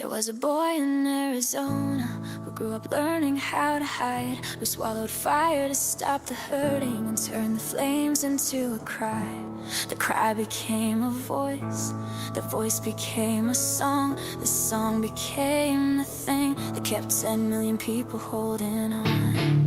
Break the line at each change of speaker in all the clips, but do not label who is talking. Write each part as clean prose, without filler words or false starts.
There was a boy in Arizona who grew up learning how to hide, who swallowed fire to stop the hurting and turned the flames into a cry. The cry became a voice, the voice became a song, the song became the thing that kept 10 million people holding on.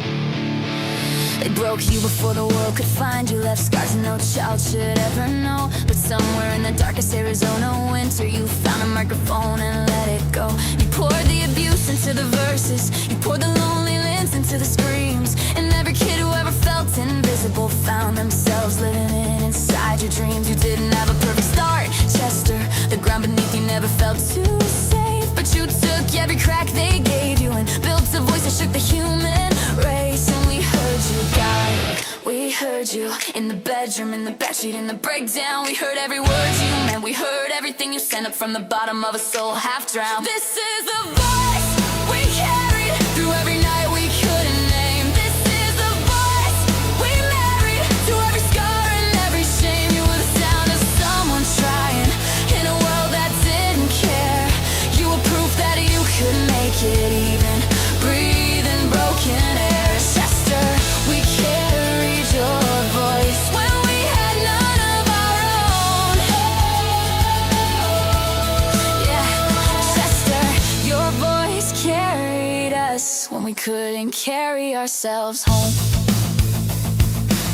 They broke you before the world could find you, left scars no child should ever know. But somewhere in the darkest Arizona winter, you found a microphone and let it go. You poured the abuse into the verses, you poured the loneliness into the screams. And every kid who ever felt invisible found themselves living inside your dreams. You didn't have a perfect start, Chester. The ground beneath you never felt too safe, but you took every crack they gave you and built a voice that shook the human race. And we heard you, God, we heard you in the bedroom, in the backstreet, in the breakdown. We heard every word you meant, we heard everything you sent up from the bottom of a soul half drowned. This is the voice we carried through every night we couldn't name. This is the voice we married to every scar and every shame. You were the sound of someone trying in a world that didn't care. You were proof that you could make it, even breathe in broken air. Chester, we carried your voice when we had none of our own. Yeah, Chester, your voice carried us when we couldn't carry ourselves home.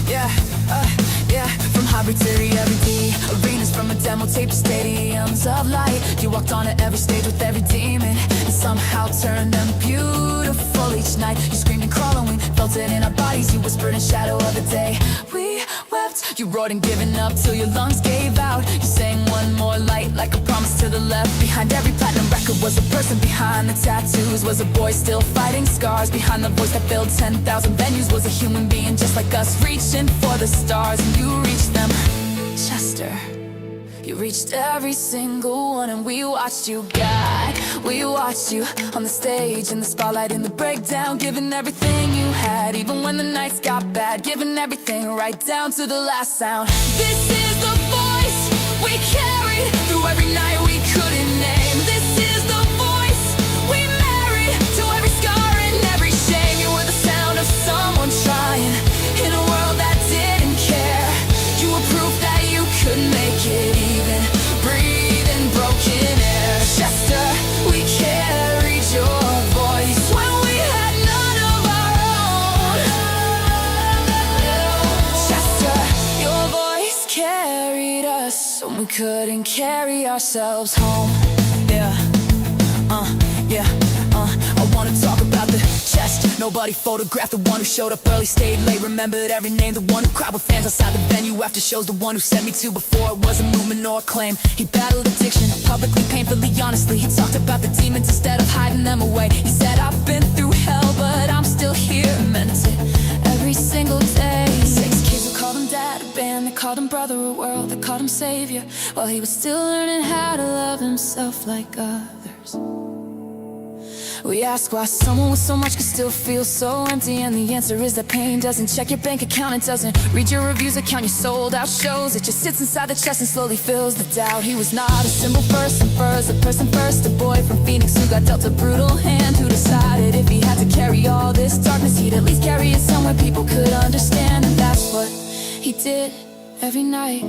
Yeah, from Harvard to the everyday arenas, from a demo tape to stadiums of light. You walked on to every stage with every demon and somehow turned them beautiful each night. You screamed and crawled and we felt it in our bodies. You whispered in shadow of the day. We wept, you roared and given up till your lungs gave out. You sang one more light like a promise to the left. Behind every platinum record was a person, behind the tattoos was a boy still fighting scars. Behind the voice that filled 10,000 venues was a human being just like us, reaching for the stars. And you reached them, Chester. You reached every single one, and we watched you, God. We watched you on the stage, in the spotlight, in the breakdown, giving everything you had, even when the nights got bad, giving everything right down to the last sound. This is the voice we carried through every night we couldn't name. This is the voice we married to every scar and every shame. You were the sound of someone trying in a world that didn't care. You were proof that you could make it, even breathe in broken air. Chester, we carried your voice when we had none of our own. Chester, your voice carried us when we couldn't carry ourselves home. I wanna talk about the chest. Nobody photographed the one who showed up early, stayed late, remembered every name. The one who cried with fans outside the venue after shows. The one who sent me to before it was a movement or a claim. He battled addiction, publicly, painfully, honestly. He talked about the demons instead of hiding them away. He said, I've been through hell, but I'm still here. Meant it every single day. 6 kids who called him dad, a band that called him brother, a world that called him savior, while he was still learning how to love himself like others. We ask why someone with so much can still feel so empty, and the answer is that pain doesn't check your bank account. It doesn't read your reviews, account your sold out shows. It just sits inside the chest and slowly fills the doubt. He was not a symbol first and first, a person first, a boy from Phoenix who got dealt a brutal hand, who decided if he had to carry all this darkness, he'd at least carry it somewhere people could understand. And that's what he did every night.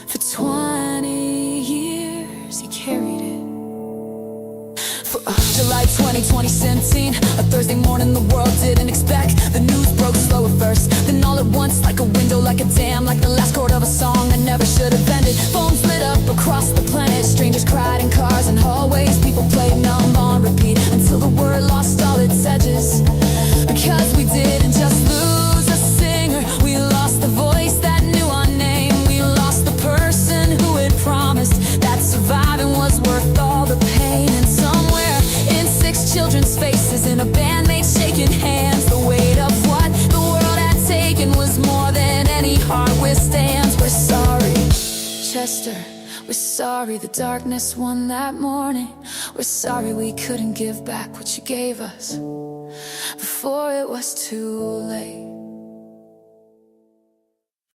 For 20 years he carried it. July 20, 2017, a Thursday morning the world didn't expect. The news broke slow at first, then all at once, like a window, like a dam, like the last chord of a song that never should have ended. Phones lit up across the planet, strangers cried in cars and hallways. People played numb on repeat until the word lost all its edges. Because we didn't just lose a singer, we lost the voice that knew our name. We lost the person who had promised that surviving was worth all the pain. And somewhere in 6 children's faces, in a bandmate shaking hands, the weight of what the world had taken was more than any heart withstands. We're sorry, Chester, we're sorry the darkness won that morning. We're sorry we couldn't give back what you gave us before it was too late.